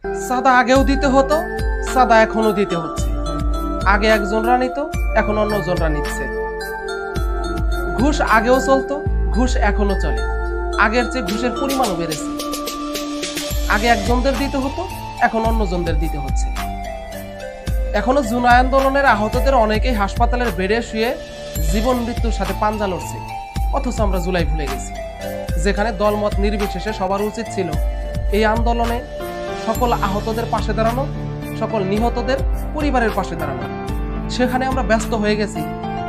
সাদা আগেও দিতে হতো, সাদা এখনো দিতে হচ্ছে। আগে একজনরা নিত, এখন অন্যজনরা নিচ্ছে। ঘুষ আগেও চলতো, ঘুষ এখনো চলে। আগের চেয়ে ঘুষের পরিমাণও বেড়েছে। আগে একজনদের দিতে হতো, এখন অন্যজনদের দিতে হচ্ছে। এখনো জুলাই আন্দোলনের আহতদের অনেকেই হাসপাতালের বেডে শুয়ে জীবন মৃত্যুর সাথে পাঞ্জা লড়ছে। অথচ আমরা জুলাই ভুলে গেছি, যেখানে দলমত নির্বিশেষে সবার উচিত ছিল এই আন্দোলনে সকল আহতদের পাশে দাঁড়ানো, সকল নিহতদের পরিবারের পাশে দাঁড়ানো। সেখানে আমরা ব্যস্ত হয়ে গেছি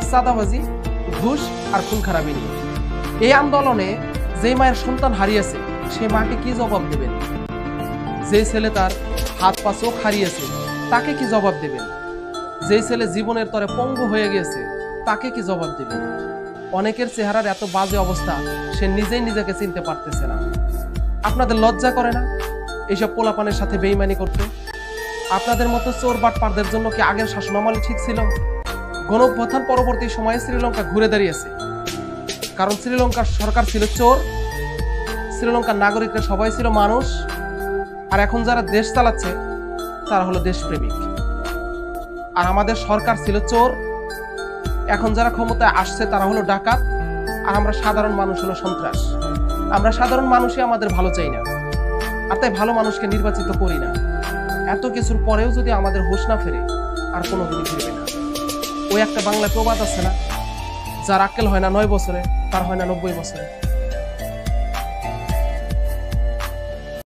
চাঁদাবাজি, ঘুষ আর খুন খারাপি নিয়ে। এই আন্দোলনে যে মায়ের সন্তান হারিয়েছে সে মাকে কি জবাব দেবেন? যে ছেলে তার হাত পা চোখ হারিয়েছে তাকে কি জবাব দেবেন? যে ছেলে জীবনের তরে পঙ্গু হয়ে গেছে তাকে কি জবাব দেবেন? অনেকের চেহারার এত বাজে অবস্থা সে নিজেই নিজেকে চিনতে পারতেছে না। আপনাদের লজ্জা করে না এইসব পোলাপানের সাথে বেইমানি করতে? আপনাদের মতো চোর বাটপারদের জন্য কি আগের শাসনামলে ঠিক ছিল? গণঅভ্যুত্থান পরবর্তী সময়ে শ্রীলঙ্কা ঘুরে দাঁড়িয়েছে, কারণ শ্রীলঙ্কার সরকার ছিল চোর, শ্রীলঙ্কার নাগরিকরা সবাই ছিল মানুষ, আর এখন যারা দেশ চালাচ্ছে তারা হলো দেশপ্রেমিক। আর আমাদের সরকার ছিল চোর, এখন যারা ক্ষমতায় আসছে তারা হলো ডাকাত, আর আমরা সাধারণ মানুষ হলো সন্ত্রাস। আমরা সাধারণ মানুষই আমাদের ভালো চাই না, আর তাই ভালো মানুষকে নির্বাচিত করি না। এত কিছুর পরেও যদি আমাদের হুঁশ না ফেরে, আর কোনোদিনই ফিরবে না। ওই একটা বাংলায় প্রবাদ আছে না, যার আক্কেল হয় না 9 বছরে তার হয় না 90 বছরে।